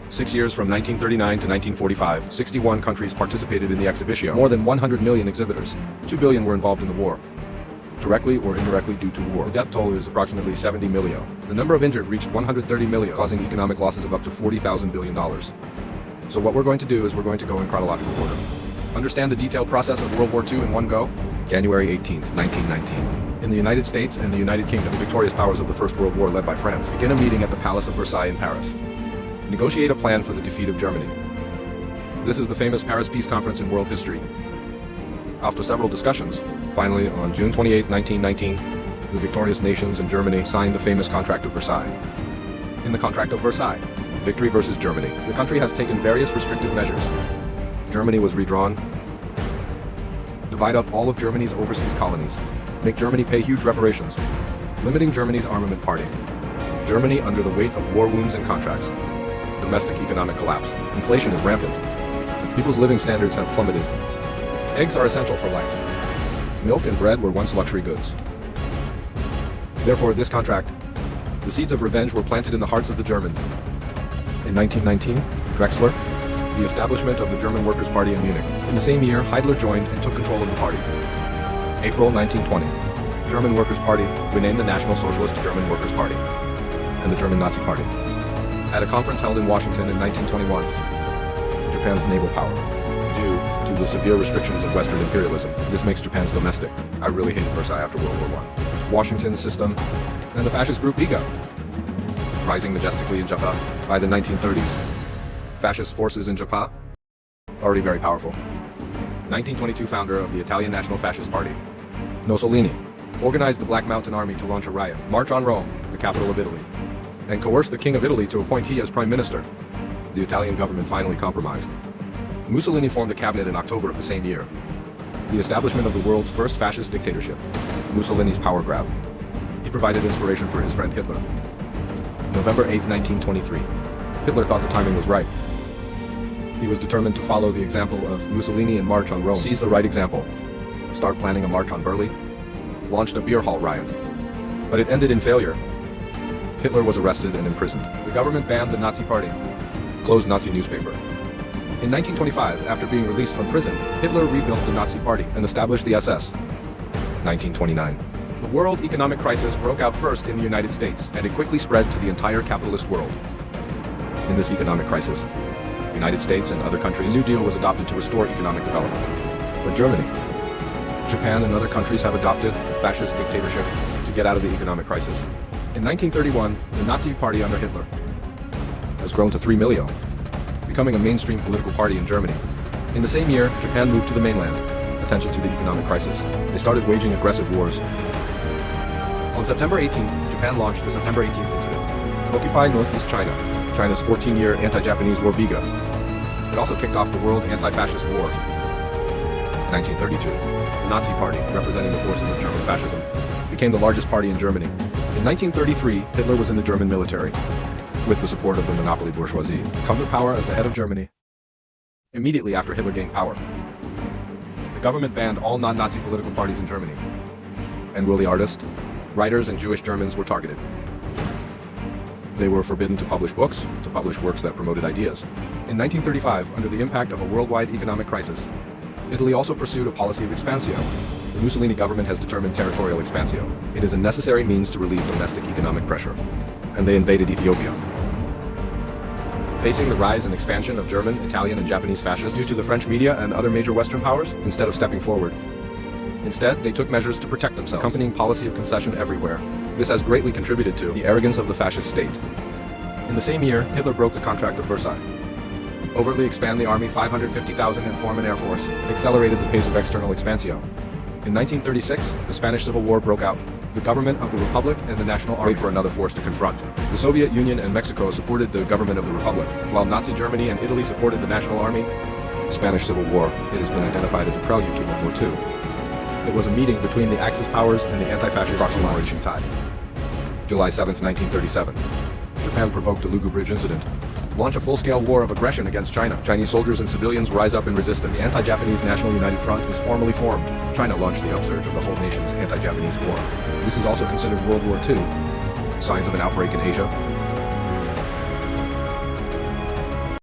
6 years from 1939 to 1945, 61 countries participated in the exhibition. More than 100 million exhibitors. 2 billion were involved in the war, directly or indirectly due to war. The death toll is approximately 70 million. The number of injured reached 130 million, causing economic losses of up to $40,000 billion. So what we're going to do is we're going to go in chronological order. Understand the detailed process of World War II in one go? January 18, 1919. In the United States and the United Kingdom, the victorious powers of the First World War led by France begin a meeting at the Palace of Versailles in Paris. Negotiate a plan for the defeat of Germany. This is the famous Paris Peace Conference in world history. After several discussions, finally on June 28, 1919, the victorious nations and Germany signed the famous Contract of Versailles. In the Contract of Versailles, victory versus Germany, the country has taken various restrictive measures. Germany was redrawn, divide up all of Germany's overseas colonies, make Germany pay huge reparations, limiting Germany's armament party. Germany under the weight of war wounds and contracts. Domestic economic collapse. Inflation is rampant. People's living standards have plummeted. Eggs are essential for life. Milk and bread were once luxury goods. Therefore, this contract, the seeds of revenge were planted in the hearts of the Germans. In 1919, Drexler, the establishment of the German Workers' Party in Munich. In the same year, Hitler joined and took control of the party. April 1920, German Workers' Party renamed the National Socialist German Workers' Party and the German Nazi Party. At a conference held in Washington in 1921, Japan's naval power. Due to the severe restrictions of Western imperialism, this makes Japan's domestic. I really hated Versailles after World War I. Washington's system and the fascist group Liga. Rising majestically in Japan by the 1930s. Fascist forces in Japan, already very powerful. 1922 founder of the Italian National Fascist Party, Mussolini, organized the Black Mountain Army to launch a riot, march on Rome, the capital of Italy, and coerce the King of Italy to appoint he as prime minister. The Italian government finally compromised. Mussolini formed the cabinet in October of the same year. The establishment of the world's first fascist dictatorship, Mussolini's power grab. He provided inspiration for his friend Hitler. November 8, 1923. Hitler thought the timing was right. He was determined to follow the example of Mussolini and march on Rome. Seize the right example. Start planning a march on Berlin. Launched a beer hall riot. But it ended in failure. Hitler was arrested and imprisoned. The government banned the Nazi Party. Closed Nazi newspaper. In 1925, after being released from prison, Hitler rebuilt the Nazi Party and established the SS. 1929. The world economic crisis broke out first in the United States, and it quickly spread to the entire capitalist world. In this economic crisis, United States and other countries, a New Deal was adopted to restore economic development. But Germany, Japan and other countries have adopted fascist dictatorship to get out of the economic crisis. In 1931, the Nazi Party under Hitler has grown to 3 million, becoming a mainstream political party in Germany. In the same year, Japan moved to the mainland, attention to the economic crisis. They started waging aggressive wars. On September 18th, Japan launched the September 18th incident. Occupy Northeast China, China's 14-year anti-Japanese war Biga. It also kicked off the World Anti-Fascist War. 1932. The Nazi Party, representing the forces of German fascism, became the largest party in Germany. In 1933, Hitler was in the German military, with the support of the monopoly bourgeoisie, come to power as the head of Germany. Immediately after Hitler gained power, the government banned all non-Nazi political parties in Germany. Unruly artists, writers, and Jewish Germans were targeted. They were forbidden to publish books, to publish works that promoted ideas. In 1935, under the impact of a worldwide economic crisis, Italy also pursued a policy of expansio. The Mussolini government has determined territorial expansio. It is a necessary means to relieve domestic economic pressure. And they invaded Ethiopia. Facing the rise and expansion of German, Italian, and Japanese fascists due to the French media and other major Western powers, instead of stepping forward, they took measures to protect themselves, accompanying policy of concession everywhere. This has greatly contributed to the arrogance of the fascist state. In the same year, Hitler broke the Contract of Versailles. Overtly expand the army 550,000 and form an air force, accelerated the pace of external expansio. In 1936, the Spanish Civil War broke out. The government of the Republic and the National Army waited for another force to confront. The Soviet Union and Mexico supported the government of the Republic, while Nazi Germany and Italy supported the National Army. The Spanish Civil War, it has been identified as a prelude to World War II. It was a meeting between the Axis powers and the anti-fascist Proxima Tide. July 7, 1937. Japan provoked the Lugu Bridge incident. Launch a full-scale war of aggression against China. Chinese soldiers and civilians rise up in resistance. The anti-Japanese National United Front is formally formed. China launched the upsurge of the whole nation's anti-Japanese war. This is also considered World War II. Signs of an outbreak in Asia.